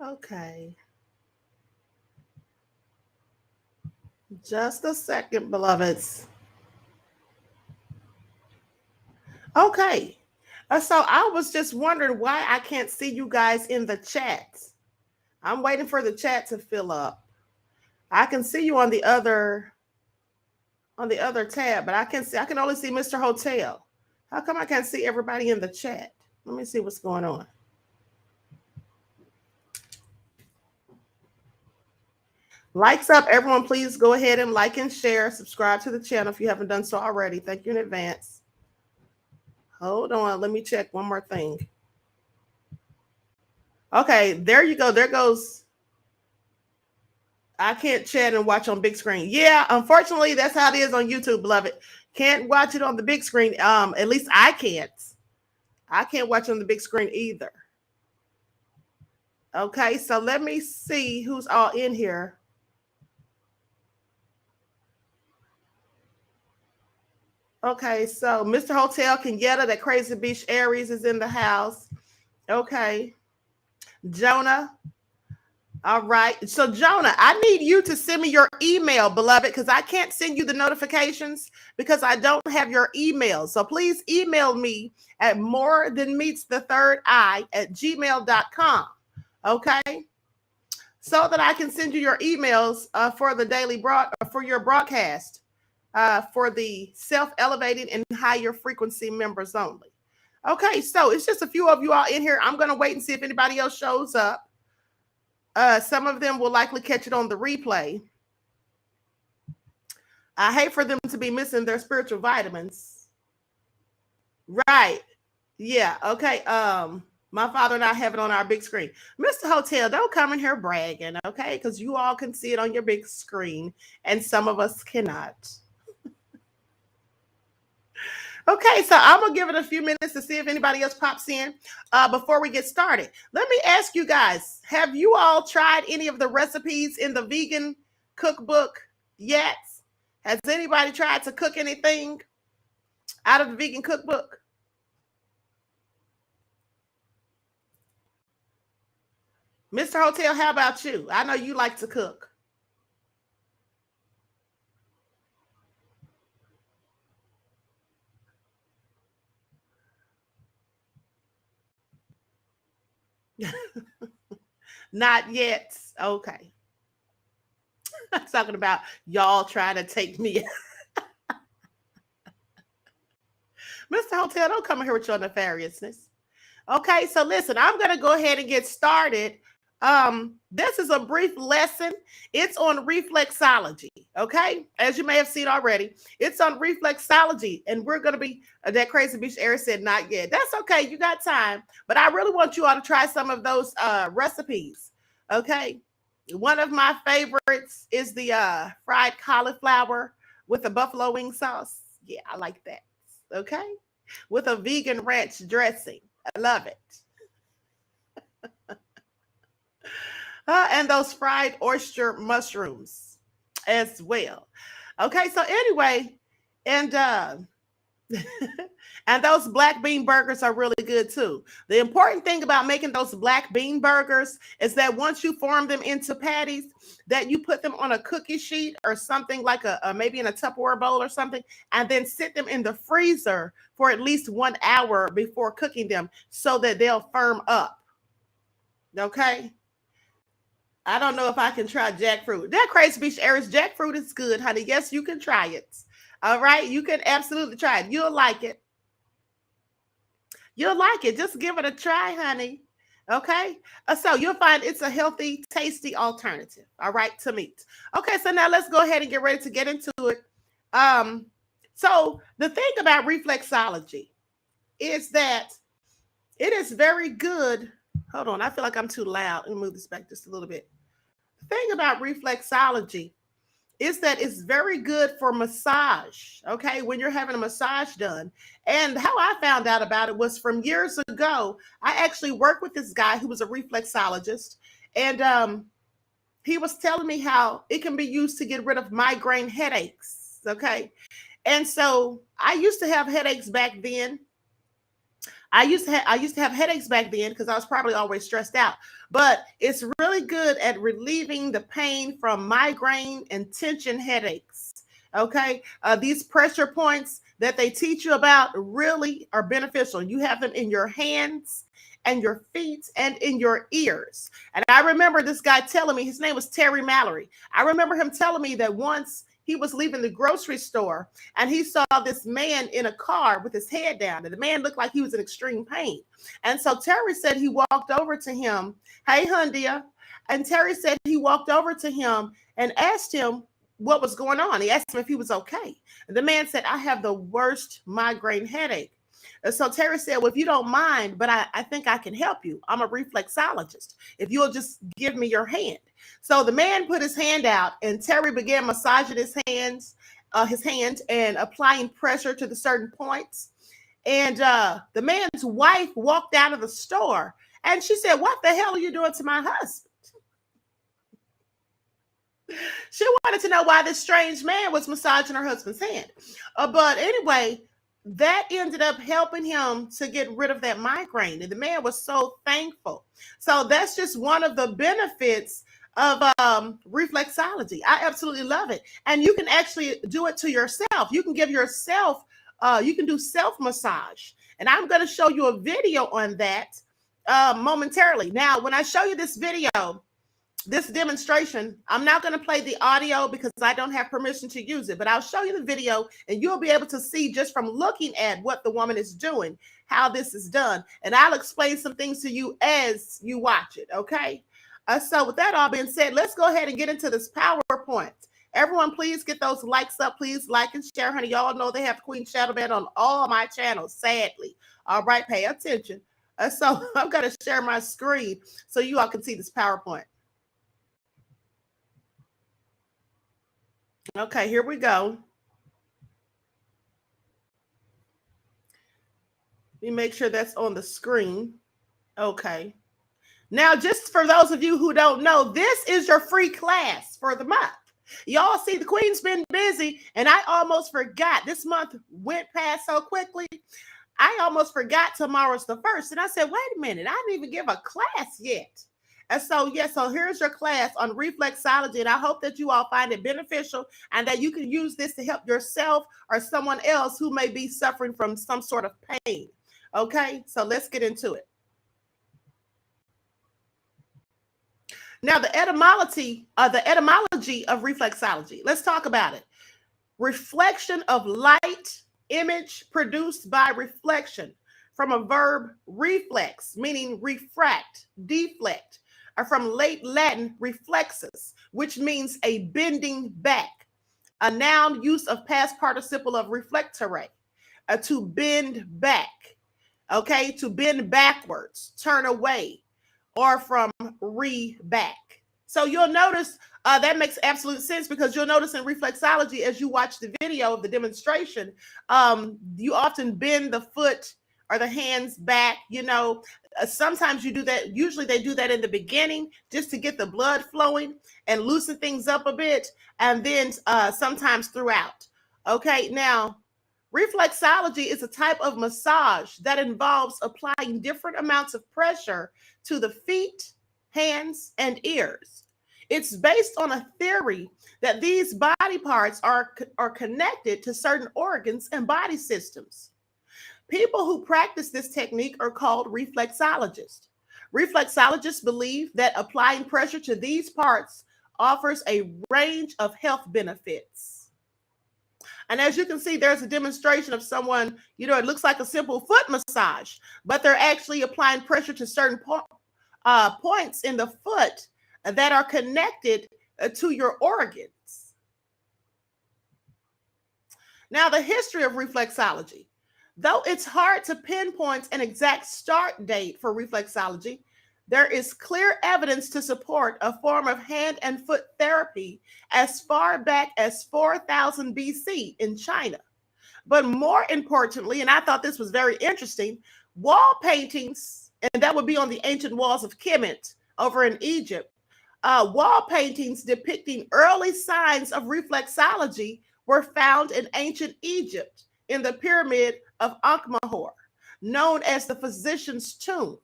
Okay. Just a second, beloveds. Okay. So I was just wondering why I can't see you guys in the chat. I'm waiting for the chat to fill up. I can see you on the other tab, but I can only see Mr. Hotel. How come I can't see everybody in the chat? Let me see what's going on. Likes up, everyone. Please go ahead and like and share. Subscribe to the channel if you haven't done so already. Thank you in advance. Hold on. Let me check one more thing. Okay, there you go. There goes. I can't chat and watch on big screen. Yeah, unfortunately, that's how it is on YouTube, beloved. Can't watch it on the big screen. At least I can't. I can't watch on the big screen either. Okay, so let me see who's all in here. Okay, so Mr. Hotel Kenyatta, that crazy beach Aries is in the house. Okay. Jonah. All right. So Jonah, I need you to send me your email, beloved, because I can't send you the notifications because I don't have your email. So please email me at morethanmeetsthethirdeye@gmail.com. Okay. So that I can send you your emails for the daily for your broadcast. For the self-elevating and higher frequency members only. Okay, so it's just a few of you all in here. I'm going to wait and see if anybody else shows up. Some of them will likely catch it on the replay. I hate for them to be missing their spiritual vitamins. Right. Yeah. Okay. My father and I have it on our big screen. Mr. Hotel, don't come in here bragging, okay? Because you all can see it on your big screen, and some of us cannot. Okay, so I'm going to give it a few minutes to see if anybody else pops in before we get started. Let me ask you guys, have you all tried any of the recipes in the vegan cookbook yet? Has anybody tried to cook anything out of the vegan cookbook? Mr. Hotel, how about you? I know you like to cook. Not yet. Okay. I'm talking about y'all trying to take me. Mr. Hotel, don't come in here with your nefariousness. Okay, so listen, I'm going to go ahead and get started. This is a brief lesson. It's on reflexology. Okay, as you may have seen already, it's on reflexology, and we're going to be that crazy beach Eric said not yet. That's okay, you got time, but I really want you all to try some of those recipes. Okay, one of my favorites is the fried cauliflower with a buffalo wing sauce. Yeah, I like that. Okay, with a vegan ranch dressing. I love it. And those fried oyster mushrooms as well. Okay, so anyway, and and those black bean burgers are really good too. The important thing about making those black bean burgers is that once you form them into patties, that you put them on a cookie sheet or something like a maybe in a Tupperware bowl or something, and then sit them in the freezer for at least 1 hour before cooking them so that they'll firm up. Okay. I don't know if I can try jackfruit. That crazy beach Aries jackfruit is good, honey. Yes, you can try it. All right. You can absolutely try it. You'll like it. You'll like it. Just give it a try, honey. Okay. So you'll find it's a healthy, tasty alternative. All right. To meat. Okay. So now let's go ahead and get ready to get into it. So the thing about reflexology is that it is very good. Hold on. I feel like I'm too loud. Let me move this back just a little bit. The thing about reflexology is that it's very good for massage. Okay, when you're having a massage done. And how I found out about it was from years ago. I actually worked with this guy who was a reflexologist, and he was telling me how it can be used to get rid of migraine headaches. Okay, and so I used to have headaches back then. I used to have headaches back then because I was probably always stressed out. But it's really good at relieving the pain from migraine and tension headaches. Okay, these pressure points that they teach you about really are beneficial. You have them in your hands and your feet and in your ears. And I remember this guy telling me, his name was Terry Mallory. I remember him telling me that once he was leaving the grocery store and he saw this man in a car with his head down, and the man looked like he was in extreme pain. And so Terry said he walked over to him, "Hey, Ahmadiyyah." And Terry said he walked over to him and asked him what was going on. He asked him if he was okay. And the man said, "I have the worst migraine headache." And so Terry said, "Well, if you don't mind, but I think I can help you. I'm a reflexologist. If you'll just give me your hand." So the man put his hand out, and Terry began massaging his hand, and applying pressure to the certain points. And the man's wife walked out of the store, and she said, "What the hell are you doing to my husband?" She wanted to know why this strange man was massaging her husband's hand. But anyway, that ended up helping him to get rid of that migraine. And the man was so thankful. So that's just one of the benefits of reflexology. I absolutely love it. And you can actually do it to yourself. You can give yourself, you can do self massage. And I'm going to show you a video on that momentarily. Now, when I show you this video, this demonstration, I'm not going to play the audio because I don't have permission to use it, but I'll show you the video and you'll be able to see just from looking at what the woman is doing, how this is done. And I'll explain some things to you as you watch it. Okay. So with that all being said, let's go ahead and get into this PowerPoint. Everyone, please get those likes up. Please like and share, honey. Y'all know they have Queen Shadowband on all my channels, sadly. All right. Pay attention. So I'm going to share my screen so you all can see this PowerPoint. Okay, here we go. Let me make sure that's on the screen. Okay. Now, just for those of you who don't know, this is your free class for the month. Y'all see, the Queen's been busy, and I almost forgot. This month went past so quickly. I almost forgot tomorrow's the 1st. And I said, wait a minute, I didn't even give a class yet. And so, yes, so here's your class on reflexology, and I hope that you all find it beneficial and that you can use this to help yourself or someone else who may be suffering from some sort of pain. Okay, so let's get into it. Now, the etymology of reflexology. Let's talk about it. Reflection of light, image produced by reflection, from a verb reflex, meaning refract, deflect, or from late Latin reflexus, which means a bending back. A noun use of past participle of reflectere, to bend back, okay, to bend backwards, turn away, or from back. So you'll notice that makes absolute sense, because you'll notice in reflexology, as you watch the video of the demonstration, you often bend the foot or the hands back. You know, sometimes you do that. Usually they do that in the beginning just to get the blood flowing and loosen things up a bit. And then sometimes throughout. Okay, now reflexology is a type of massage that involves applying different amounts of pressure to the feet, hands, and ears. It's based on a theory that these body parts are connected to certain organs and body systems. People who practice this technique are called reflexologists. Reflexologists believe that applying pressure to these parts offers a range of health benefits. And as you can see, there's a demonstration of someone, you know, it looks like a simple foot massage, but they're actually applying pressure to certain points in the foot that are connected to your organs. Now, the history of reflexology. Though it's hard to pinpoint an exact start date for reflexology, there is clear evidence to support a form of hand and foot therapy as far back as 4000 BC in China. But more importantly, and I thought this was very interesting, wall paintings, and that would be on the ancient walls of Kemet over in Egypt, wall paintings depicting early signs of reflexology were found in ancient Egypt in the pyramid of Ankh-Mahor. known as the physician's tomb.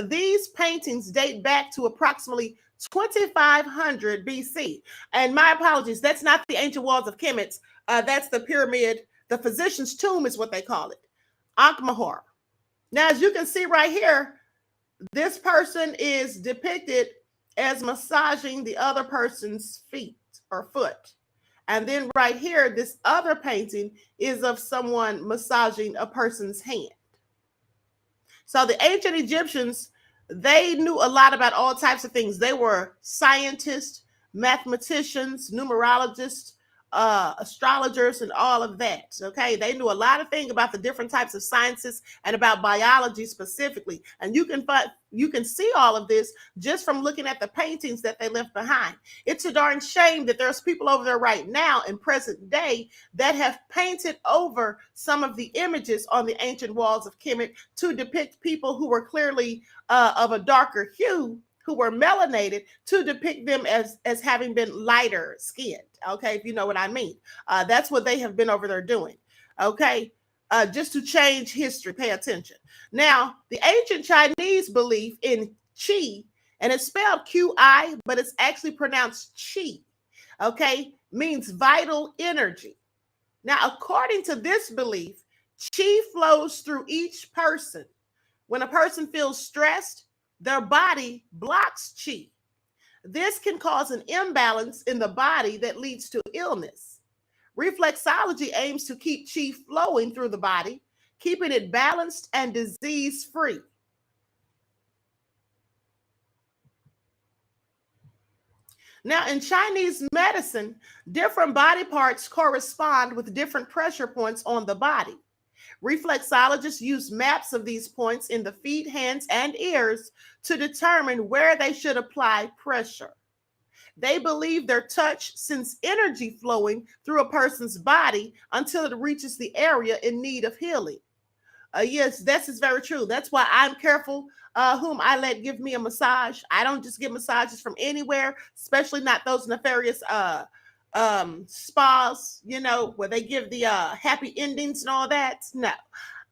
These paintings date back to approximately 2500 BC. And my apologies, that's not the ancient walls of Kemet. That's the pyramid. The physician's tomb is what they call it. Ankh-Mahor. Now, as you can see right here, this person is depicted as massaging the other person's feet or foot. And then right here, this other painting is of someone massaging a person's hand. So the ancient Egyptians, they knew a lot about all types of things. They were scientists, mathematicians, numerologists, astrologers, and all of that. Okay, they knew a lot of things about the different types of sciences and about biology specifically. And you can see all of this just from looking at the paintings that they left behind. It's a darn shame that there's people over there right now in present day that have painted over some of the images on the ancient walls of Kemet to depict people who were clearly of a darker hue, who were melanated, to depict them as having been lighter skinned. Okay, if you know what I mean. That's what they have been over there doing. Okay, just to change history. Pay attention. Now, the ancient Chinese belief in qi, and it's spelled Qi, but it's actually pronounced qi. Okay, means vital energy. Now, according to this belief, qi flows through each person. When a person feels stressed, their body blocks qi. This can cause an imbalance in the body that leads to illness. Reflexology aims to keep qi flowing through the body, keeping it balanced and disease-free. Now, in Chinese medicine, different body parts correspond with different pressure points on the body. Reflexologists use maps of these points in the feet, hands, and ears to determine where they should apply pressure. They believe their touch sends energy flowing through a person's body until it reaches the area in need of healing. Yes, this is very true. That's why I'm careful whom I let give me a massage. I don't just get massages from anywhere, especially not those nefarious spas, you know, where they give the happy endings and all that. No,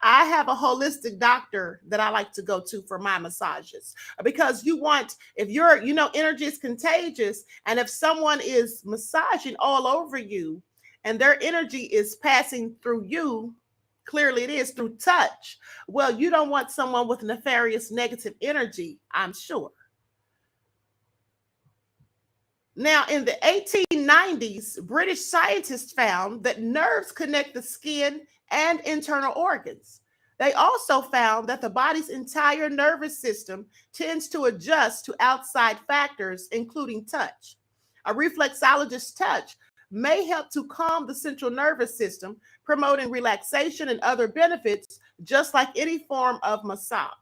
I have a holistic doctor that I like to go to for my massages, because you want, if you're, you know, energy is contagious, and if someone is massaging all over you and their energy is passing through you, clearly it is through touch. Well, you don't want someone with nefarious negative energy, I'm sure. Now, in the 1890s, British scientists found that nerves connect the skin and internal organs. They also found that the body's entire nervous system tends to adjust to outside factors, including touch. A reflexologist's touch may help to calm the central nervous system, promoting relaxation and other benefits, just like any form of massage.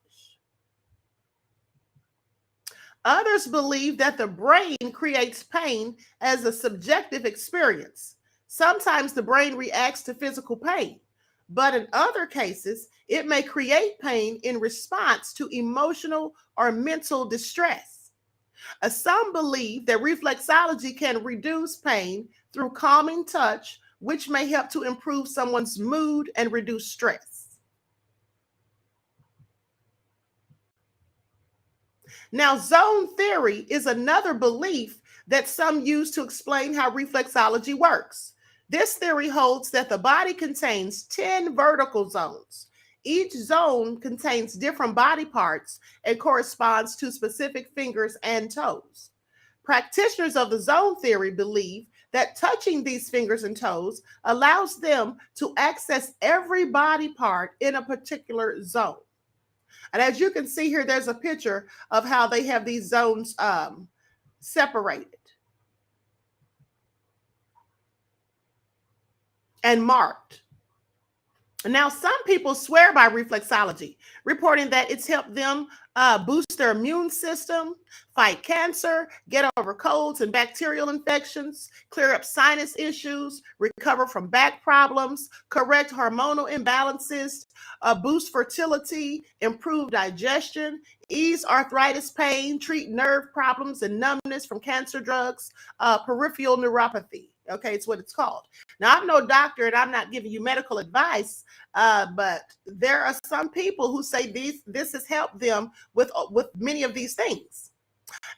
Others believe that the brain creates pain as a subjective experience. Sometimes the brain reacts to physical pain, but in other cases, it may create pain in response to emotional or mental distress. Some believe that reflexology can reduce pain through calming touch, which may help to improve someone's mood and reduce stress. Now, zone theory is another belief that some use to explain how reflexology works. This theory holds that the body contains 10 vertical zones. Each zone contains different body parts and corresponds to specific fingers and toes. Practitioners of the zone theory believe that touching these fingers and toes allows them to access every body part in a particular zone. And as you can see here, there's a picture of how they have these zones separated and marked. Now, some people swear by reflexology, reporting that it's helped them boost their immune system, fight cancer, get over colds and bacterial infections, clear up sinus issues, recover from back problems, correct hormonal imbalances, boost fertility, improve digestion, ease arthritis pain, treat nerve problems and numbness from cancer drugs, peripheral neuropathy. Okay, it's what it's called. Now, I'm no doctor and I'm not giving you medical advice, but there are some people who say this has helped them with many of these things.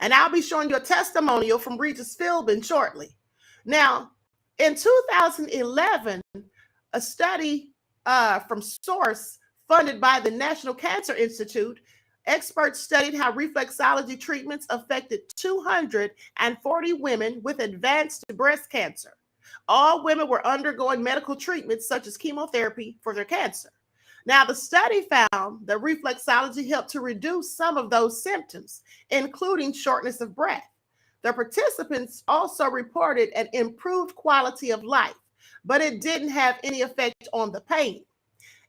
And I'll be showing you a testimonial from Regis Philbin shortly. Now, in 2011, a study from Source, funded by the National Cancer Institute, experts studied how reflexology treatments affected 240 women with advanced breast cancer. All women were undergoing medical treatments such as chemotherapy for their cancer. Now, the study found that reflexology helped to reduce some of those symptoms, including shortness of breath. The participants also reported an improved quality of life, but it didn't have any effect on the pain.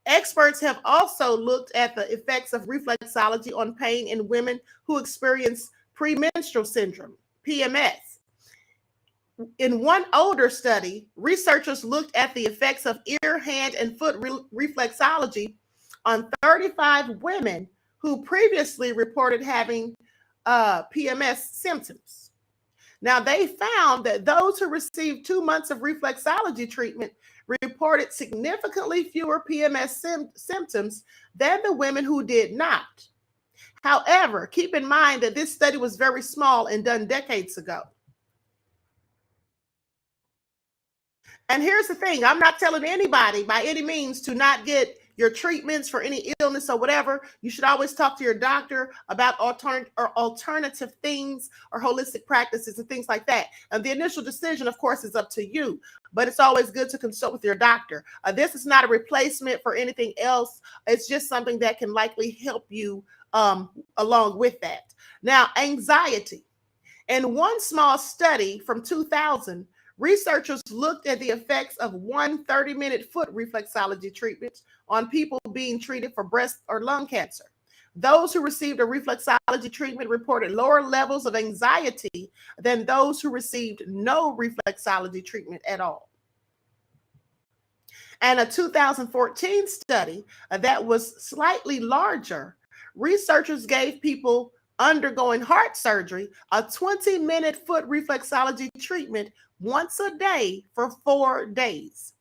Experts have also looked at the effects of reflexology on pain in women who experience premenstrual syndrome, PMS. In one older study, researchers looked at the effects of ear, hand, and foot reflexology on 35 women who previously reported having PMS symptoms. Now, they found that those who received 2 months of reflexology treatment reported significantly fewer PMS symptoms than the women who did not. However, keep in mind that this study was very small and done decades ago. And here's the thing, I'm not telling anybody by any means to not get your treatments for any illness or whatever. You should always talk to your doctor about alternative things or holistic practices and things like that. And the initial decision, of course, is up to you, but it's always good to consult with your doctor. This is not a replacement for anything else. It's just something that can likely help you along with that. Now, anxiety. In one small study from 2000, researchers looked at the effects of one 30-minute foot reflexology treatment on people being treated for breast or lung cancer. Those who received a reflexology treatment reported lower levels of anxiety than those who received no reflexology treatment at all. And a 2014 study that was slightly larger, researchers gave people undergoing heart surgery a 20-minute foot reflexology treatment once a day for 4 days.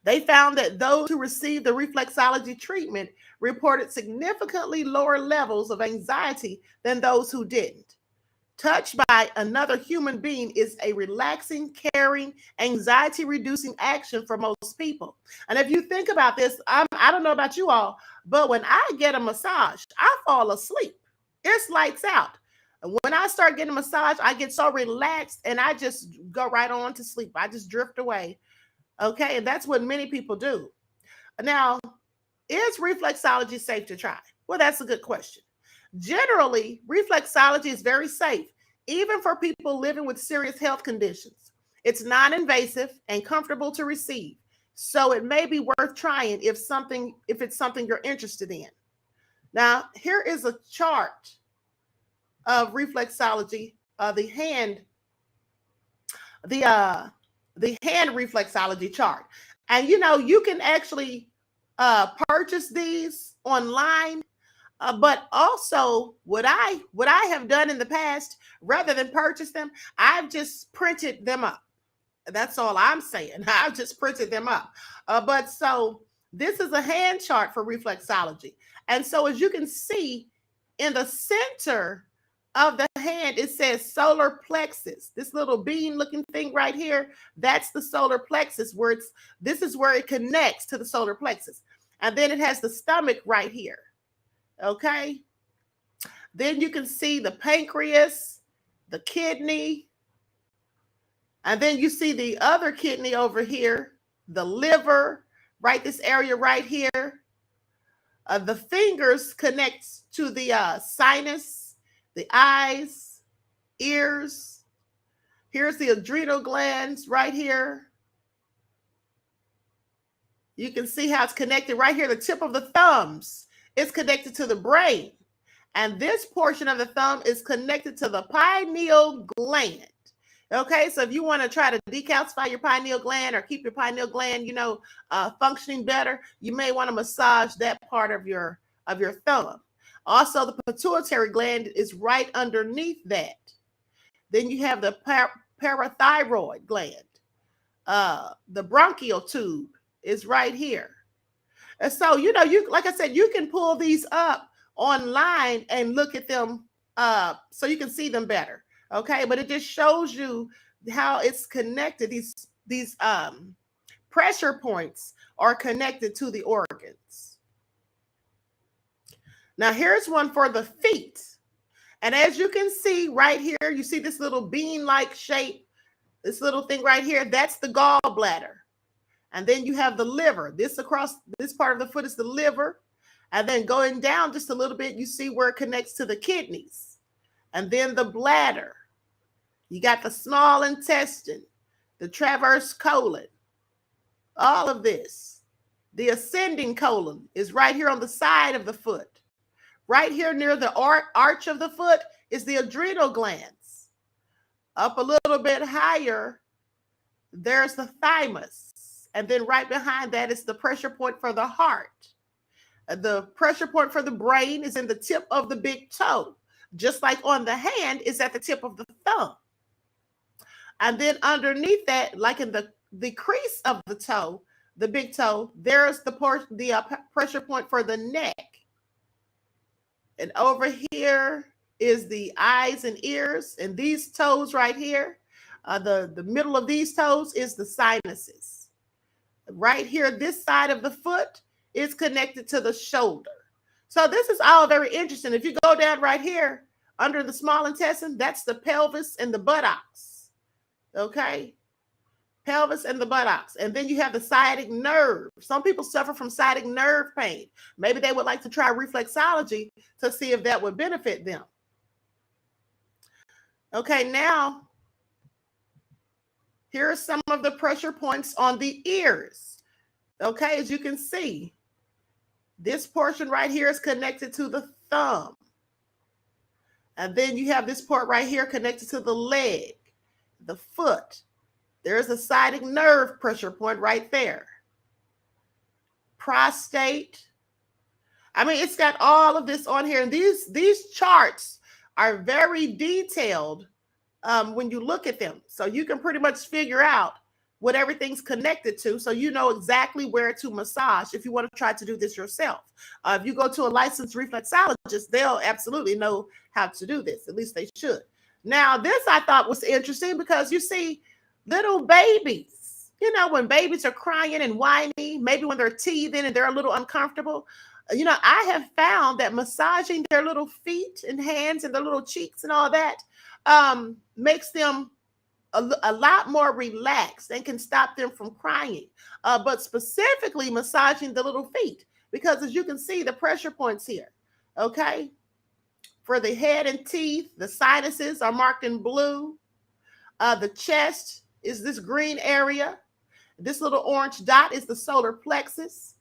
They found that those who received the reflexology treatment reported significantly lower levels of anxiety than those who didn't. Touch by another human being is a relaxing, caring, anxiety-reducing action for most people. And if you think about this, I don't know about you all, but when I get a massage, I fall asleep. It's lights out. When I start getting a massage, I get so relaxed and I just go right on to sleep. I just drift away. Okay. And that's what many people do. Now, is reflexology safe to try? Well, that's a good question. Generally, reflexology is very safe, even for people living with serious health conditions. It's non-invasive and comfortable to receive. So it may be worth trying if it's something you're interested in. Now, here is a chart of reflexology, the hand reflexology chart. And you can actually purchase these online. But also what I have done in the past, rather than purchase them, I've just printed them up. That's all I'm saying. I've just printed them up. But so this is a hand chart for reflexology. And so as you can see in the center of the hand, it says solar plexus. This little bean looking thing right here, that's the solar plexus this is where it connects to the solar plexus. And then it has the stomach right here. Okay. Then you can see the pancreas, the kidney, and then you see the other kidney over here, the liver, right? This area right here. The fingers connects to the sinus, the eyes, ears. Here's the adrenal glands right here. You can see how it's connected right here. The tip of the thumbs is connected to the brain. And this portion of the thumb is connected to the pineal gland. Okay, so if you want to try to decalcify your pineal gland or keep your pineal gland, functioning better, you may want to massage that part of your thumb. Also, the pituitary gland is right underneath that. Then you have the parathyroid gland. The bronchial tube is right here. And so, you like I said, you can pull these up online and look at them so you can see them better. Okay, but it just shows you how it's connected. These pressure points are connected to the organs. Now, here's one for the feet. And as you can see right here, you see this little bean-like shape, this little thing right here, that's the gallbladder. And then you have the liver. This across this part of the foot is the liver. And then going down just a little bit, you see where it connects to the kidneys. And then the bladder. You got the small intestine, the transverse colon, all of this. The ascending colon is right here on the side of the foot. Right here near the arch of the foot is the adrenal glands. Up a little bit higher, there's the thymus. And then right behind that is the pressure point for the heart. The pressure point for the brain is in the tip of the big toe. Just like on the hand is at the tip of the thumb. And then underneath that, like in the crease of the toe, the big toe, there's the pressure point for the neck. And over here is the eyes and ears. And these toes right here, the middle of these toes is the sinuses. Right here, this side of the foot is connected to the shoulder. So this is all very interesting. If you go down right here under the small intestine, that's the pelvis and the buttocks. Okay? Pelvis and the buttocks. And then you have the sciatic nerve. Some people suffer from sciatic nerve pain. Maybe they would like to try reflexology to see if that would benefit them. Okay, now here are some of the pressure points on the ears. Okay, as you can see, this portion right here is connected to the thumb. And then you have this part right here connected to the leg, the foot. There's a sciatic nerve pressure point right there. Prostate. I mean, it's got all of this on here. And these charts are very detailed when you look at them. So you can pretty much figure out what everything's connected to. So you know exactly where to massage if you want to try to do this yourself. If you go to a licensed reflexologist, they'll absolutely know how to do this. At least they should. Now, this I thought was interesting because you see, little babies, when babies are crying and whining, maybe when they're teething and they're a little uncomfortable, I have found that massaging their little feet and hands and their little cheeks and all that makes them a lot more relaxed and can stop them from crying. But specifically massaging the little feet, because as you can see, the pressure points here, okay? For the head and teeth, the sinuses are marked in blue. The chest is this green area. This little orange dot is the solar plexus.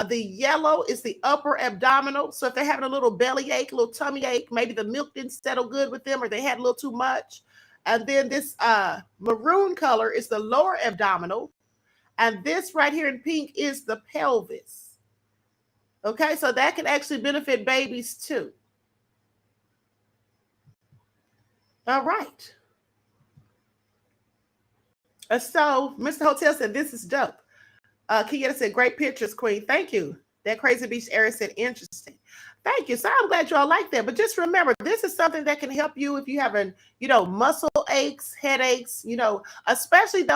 The yellow is the upper abdominal. So if they're having a little belly ache, a little tummy ache, maybe the milk didn't settle good with them or they had a little too much. And then this maroon color is the lower abdominal. And this right here in pink is the pelvis. Okay, so that can actually benefit babies too. All right. So Mr. Hotel said, this is dope. Kieta said, great pictures, Queen. Thank you. That Crazy Beach area said, interesting. Thank you. So I'm glad you all like that. But just remember, this is something that can help you if you have muscle aches, headaches, especially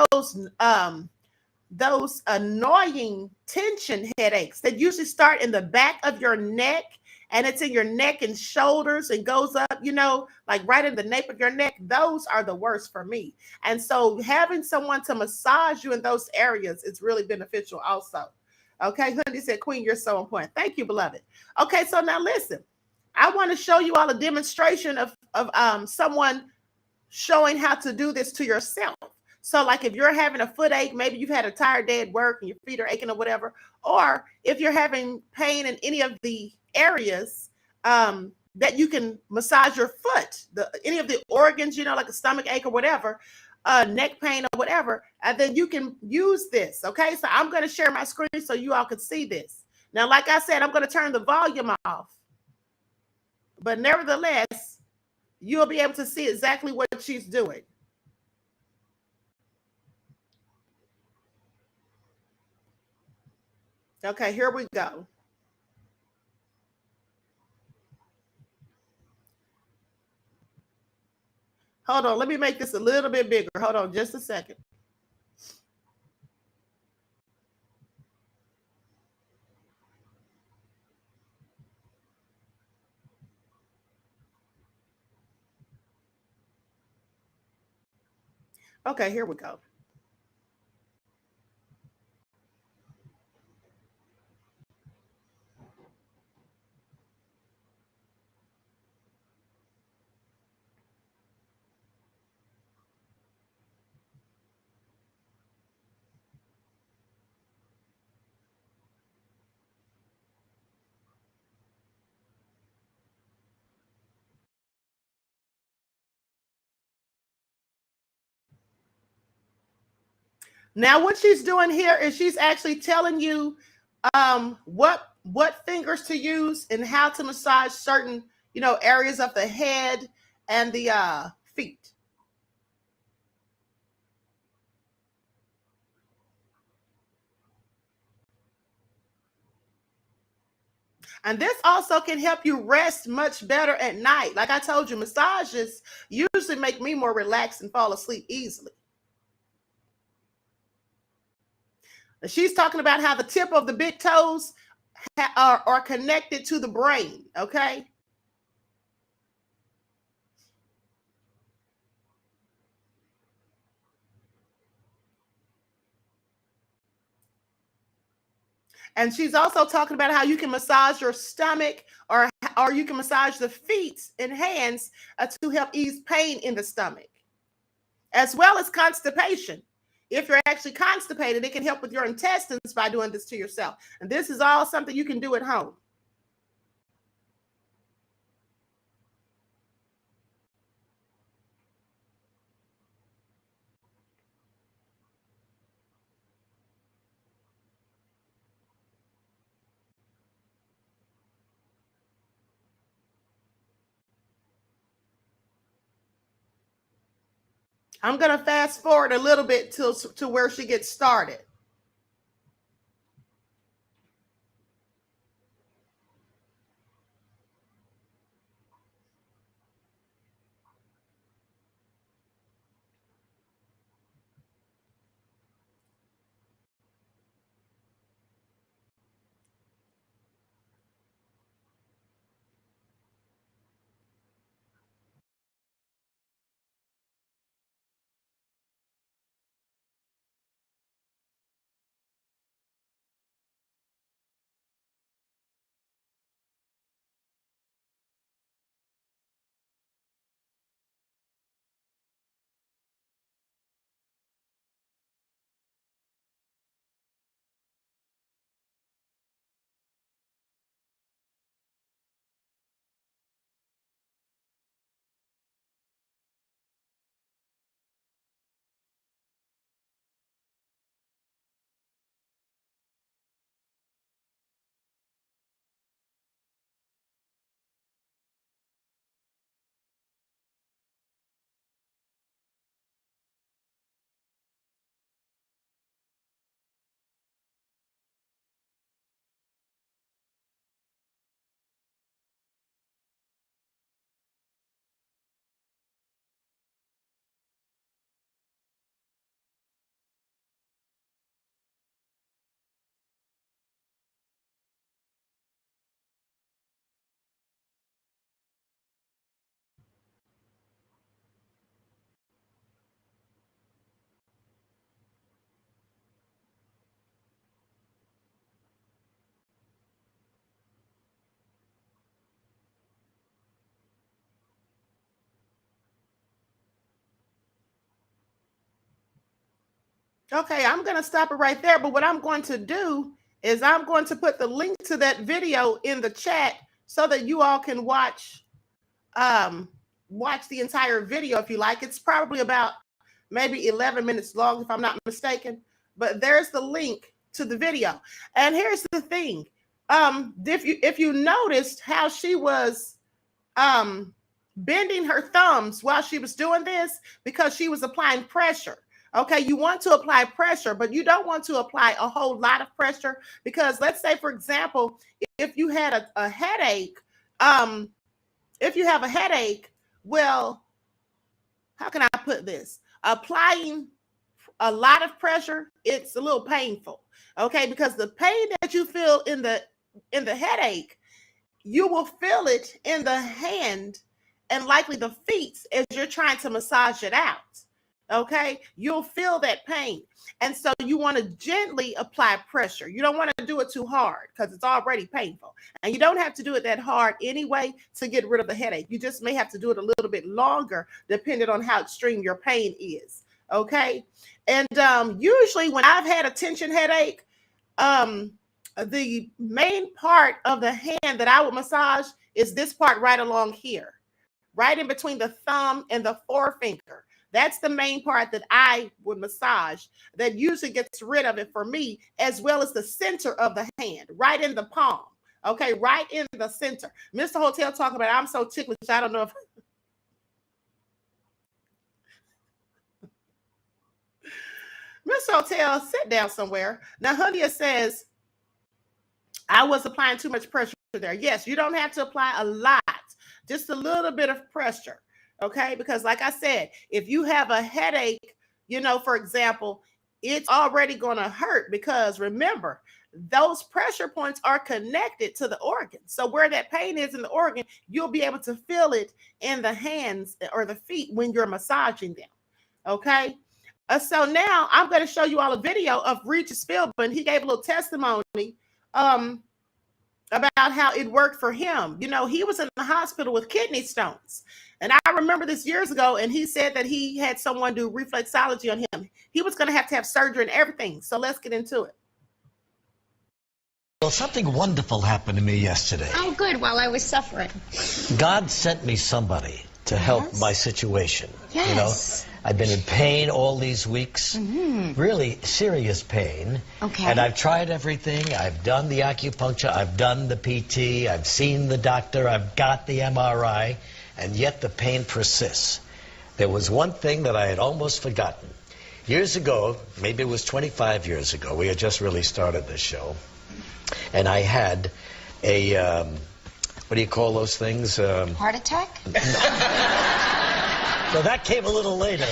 those annoying tension headaches that usually start in the back of your neck and it's in your neck and shoulders and goes up, like right in the nape of your neck. Those are the worst for me. And so having someone to massage you in those areas is really beneficial also. Okay, Hundi said, Queen, you're so important. Thank you, beloved. Okay, so now listen, I want to show you all a demonstration of someone showing how to do this to yourself. So like if you're having a foot ache, maybe you've had a tired day at work and your feet are aching or whatever, or if you're having pain in any of the areas that you can massage your foot, any of the organs, like a stomach ache or whatever, neck pain or whatever, and then you can use this. Okay, so I'm going to share my screen so you all can see this. Now, like I said, I'm going to turn the volume off, but nevertheless, you'll be able to see exactly what she's doing. Okay, here we go. Hold on, let me make this a little bit bigger. Hold on just a second. Okay, here we go. Now, what she's doing here is she's actually telling you what fingers to use and how to massage certain areas of the head and the feet. And this also can help you rest much better at night. Like I told you, massages usually make me more relaxed and fall asleep easily. She's talking about how the tip of the big toes are connected to the brain. Okay. And she's also talking about how you can massage your stomach, or you can massage the feet and hands to help ease pain in the stomach, as well as constipation. If you're actually constipated, it can help with your intestines by doing this to yourself. And this is all something you can do at home. I'm going to fast forward a little bit to where she gets started. Okay, I'm going to stop it right there. But what I'm going to do is I'm going to put the link to that video in the chat so that you all can um, watch the entire video if you like. It's probably about maybe 11 minutes long, if I'm not mistaken. But there's the link to the video. And here's the thing. If you noticed how she was bending her thumbs while she was doing this, because she was applying pressure. Okay, you want to apply pressure, but you don't want to apply a whole lot of pressure, because let's say, for example, if you had a headache, if you have a headache, well, how can I put this? Applying a lot of pressure, it's a little painful, okay? Because the pain that you feel in the headache, you will feel it in the hand and likely the feet as you're trying to massage it out. Okay, you'll feel that pain. And so you want to gently apply pressure. You don't want to do it too hard because it's already painful. And you don't have to do it that hard anyway to get rid of the headache. You just may have to do it a little bit longer depending on how extreme your pain is. Okay. And usually when I've had a tension headache, the main part of the hand that I would massage is this part right along here, right in between the thumb and the forefinger. That's the main part that I would massage. That usually gets rid of it for me, as well as the center of the hand, right in the palm. Okay, right in the center. Mr. Hotel talking about, I'm so ticklish, I don't know if... Mr. Hotel, sit down somewhere. Now, Ahmadiyyah says, I was applying too much pressure there. Yes, you don't have to apply a lot, just a little bit of pressure. Okay, because like I said, if you have a headache, you know, for example, it's already going to hurt, because remember, those pressure points are connected to the organ. So where that pain is in the organ, you'll be able to feel it in the hands or the feet when you're massaging them. Okay. So now I'm going to show you all a video of Regis Philbin. He gave a little testimony about how it worked for him. You know, he was in the hospital with kidney stones. And I remember this years ago, and he said that he had someone do reflexology on him. He was going to have surgery and everything. So let's get into it. Well, something wonderful happened to me yesterday. Oh, good, while I was suffering. God sent me somebody to help my situation. Yes. You know, I've been in pain all these weeks, really serious pain. Okay. And I've tried everything. I've done the acupuncture, I've done the PT, I've seen the doctor, I've got the MRI, and yet the pain persists. There was one thing that I had almost forgotten. Years ago, maybe it was 25 years ago, we had just really started this show, and I had a, what do you call those things? Heart attack? So that came a little later.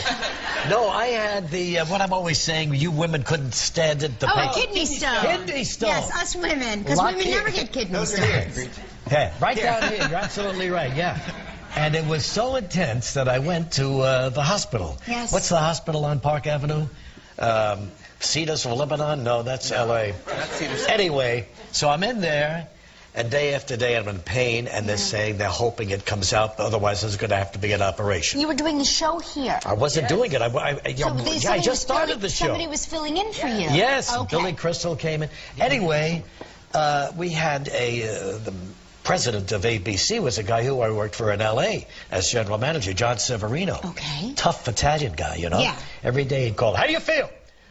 No, I had the, what I'm always saying, you women couldn't stand it. Oh, a kidney stone. Kidney stone. Yes, us women, because women never get kidney stones. Yeah, right down here, you're absolutely right, yeah. And it was so intense that I went to the hospital. Yes. What's the hospital on Park Avenue? Cedars of Lebanon? No, that's L.A. Anyway, so I'm in there, and day after day I'm in pain, and they're saying they're hoping it comes out, otherwise there's going to have to be an operation. You were doing the show here. I wasn't doing it. I just started the show. Somebody was filling in for you. Yes, okay. Billy Crystal came in. Anyway, we had the president of ABC was a guy who I worked for in L.A. as general manager, John Severino. Okay. Tough Italian guy, you know. Yeah. Every day he'd call, how do you feel?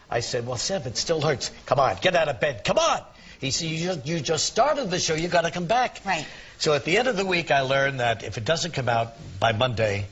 I said, well, Sev, it still hurts. Come on, get out of bed. Come on. He said, you just started the show. You got to come back. Right. So at the end of the week, I learned that if it doesn't come out by Monday,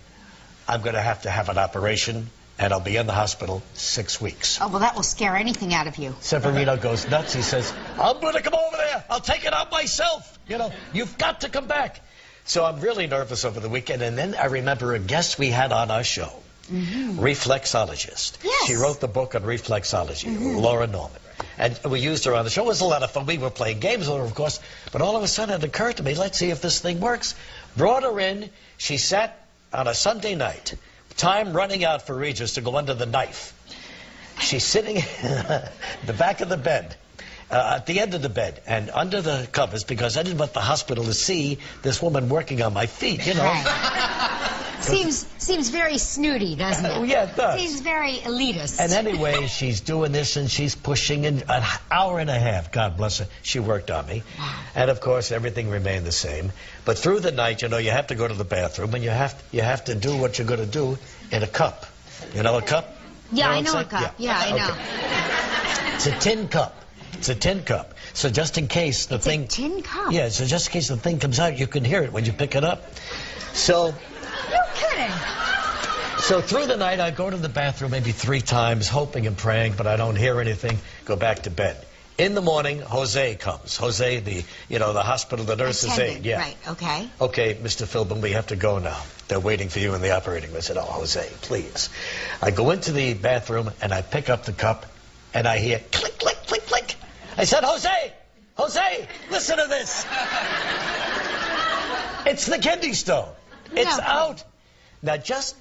I'm going to have an operation, and I'll be in the hospital 6 weeks. Oh, well, that will scare anything out of you. Severino goes nuts. He says, I'm going to come over there. I'll take it out myself. You know, you've got to come back. So I'm really nervous over the weekend. And then I remember a guest we had on our show, reflexologist. Yes. She wrote the book on reflexology, Laura Norman. And we used her on the show. It was a lot of fun. We were playing games with her, of course. But all of a sudden it occurred to me, let's see if this thing works. Brought her in. She sat on a Sunday night. Time running out for Regis to go under the knife. She's sitting in the back of the bed, at the end of the bed, and under the covers, because I didn't want the hospital to see this woman working on my feet, you know. Right. Seems very snooty, doesn't it? Yeah, it does. Seems very elitist. And anyway, she's doing this and she's pushing in an hour and a half. God bless her. She worked on me. Wow. And of course, everything remained the same. But through the night, you know, you have to go to the bathroom and you have to do what you're going to do in a cup. You know a cup? Yeah, You know I know what a I'm cup. saying? Yeah, I know. It's a tin cup. It's a tin cup. So just in case the thing... It's a tin cup? Yeah, so just in case the thing comes out, you can hear it when you pick it up. So... You're kidding. So through the night, I go to the bathroom maybe 3 times, hoping and praying, but I don't hear anything. Go back to bed. In the morning, Jose comes. Jose, the hospital, the nurse's aide. Yeah. Right, okay. Okay, Mr. Philbin, we have to go now. They're waiting for you in the operating room. I said, oh, Jose, please. I go into the bathroom, and I pick up the cup, and I hear click, click, click, click. I said, Jose, listen to this. It's the kidney stone. It's out. Now, just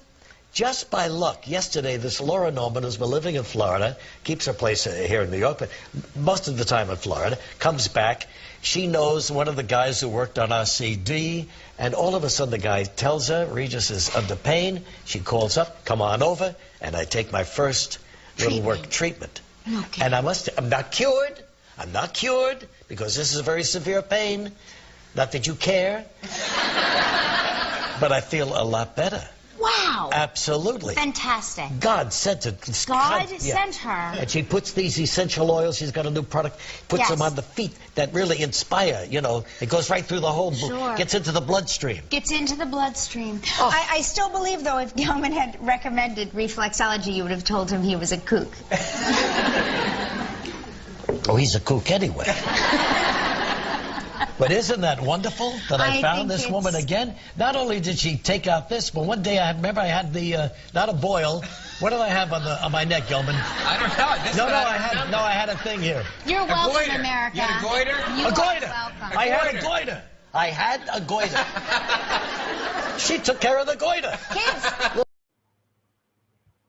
by luck, yesterday, this Laura Norman, who's been living in Florida, keeps her place here in New York, but most of the time in Florida, comes back. She knows one of the guys who worked on our CD, and all of a sudden the guy tells her, Regis is under pain. She calls up, come on over, and I take my first little work treatment. Okay. And I'm not cured. I'm not cured, because this is a very severe pain. Not that you care, but I feel a lot better. Wow. Absolutely. Fantastic. God sent it. God sent her. And she puts these essential oils. She's got a new product. Puts them on the feet that really inspire. You know, it goes right through the whole. Gets into the bloodstream. Gets into the bloodstream. Oh. I still believe, though, if Gilman had recommended reflexology, you would have told him he was a kook. Oh, he's a kook anyway. But isn't that wonderful that I found this woman again? Not only did she take out this, but one day I had the not a boil. What did I have on my neck, Gilman? I don't know. I had a thing here. You're welcome, goiter. America. You had a goiter? You A goiter. Welcome. I had a goiter. I had a goiter. She took care of the goiter. Kids.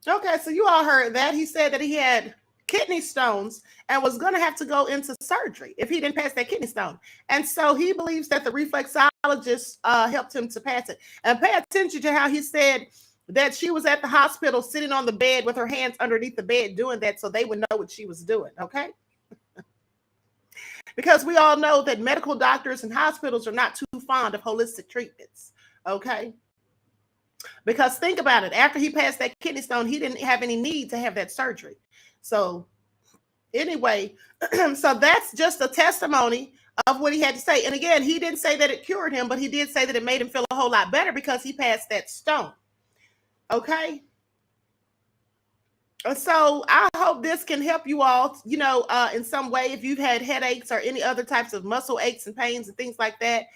Okay, so you all heard that. He said that he had kidney stones and was going to have to go into surgery if he didn't pass that kidney stone. And so he believes that the reflexologist helped him to pass it. And pay attention to how he said that she was at the hospital sitting on the bed with her hands underneath the bed doing that so they would know what she was doing, okay? Because we all know that medical doctors and hospitals are not too fond of holistic treatments, okay? Because think about it. After he passed that kidney stone, he didn't have any need to have that surgery. So anyway, so that's just a testimony of what he had to say. And again, he didn't say that it cured him, but he did say that it made him feel a whole lot better because he passed that stone. Okay. So I hope this can help you all, in some way, if you've had headaches or any other types of muscle aches and pains and things like that,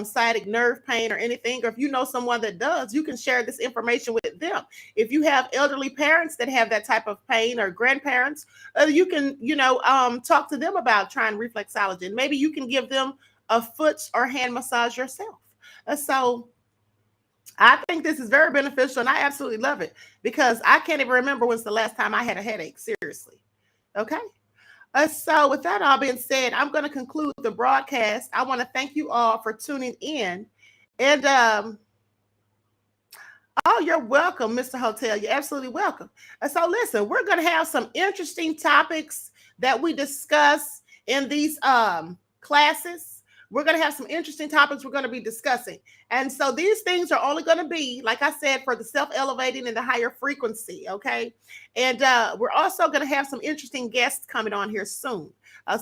sciatic nerve pain or anything, or if you know someone that does, you can share this information with them. If you have elderly parents that have that type of pain or grandparents, you can, talk to them about trying reflexology, and maybe you can give them a foot or hand massage yourself. So I think this is very beneficial, and I absolutely love it because I can't even remember when's the last time I had a headache. Seriously. Okay. So with that all being said, I'm going to conclude the broadcast. I want to thank you all for tuning in. And, you're welcome, Mr. Hotel. You're absolutely welcome. So listen, we're going to have some interesting topics that we discuss in these classes. We're going to have some interesting topics we're going to be discussing. And so these things are only going to be, like I said, for the self-elevating and the higher frequency, okay? And we're also going to have some interesting guests coming on here soon.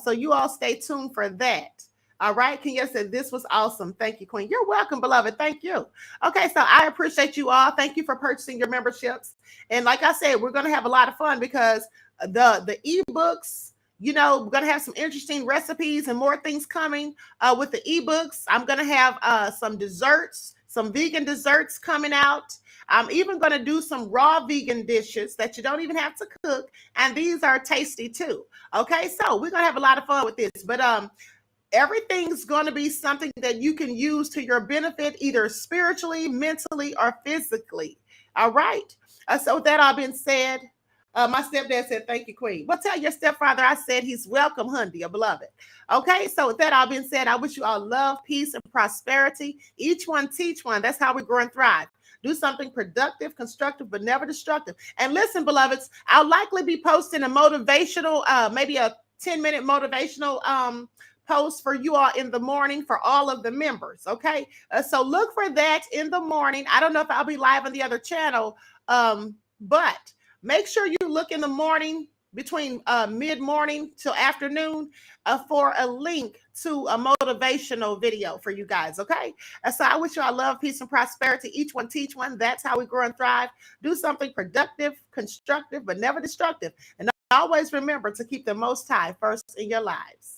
So you all stay tuned for that. All right. Kenya said, this was awesome. Thank you, Queen. You're welcome, beloved. Thank you. Okay. So I appreciate you all. Thank you for purchasing your memberships. And like I said, we're going to have a lot of fun because the ebooks, we're going to have some interesting recipes and more things coming with the ebooks. I'm going to have some desserts, some vegan desserts coming out. I'm even going to do some raw vegan dishes that you don't even have to cook. And these are tasty too. Okay. So we're going to have a lot of fun with this, but everything's going to be something that you can use to your benefit, either spiritually, mentally, or physically. All right. So with that all being said, my stepdad said, thank you, Queen. Well, tell your stepfather I said he's welcome, Hundi, a beloved. Okay, so with that all being said, I wish you all love, peace, and prosperity. Each one teach one. That's how we grow and thrive. Do something productive, constructive, but never destructive. And listen, beloveds, I'll likely be posting a motivational, maybe a 10-minute motivational post for you all in the morning for all of the members, okay? So look for that in the morning. I don't know if I'll be live on the other channel, but make sure you look in the morning between mid-morning till afternoon for a link to a motivational video for you guys, okay? And so I wish you all love, peace, and prosperity. Each one teach one. That's how we grow and thrive. Do something productive, constructive, but never destructive. And always remember to keep the Most High first in your lives.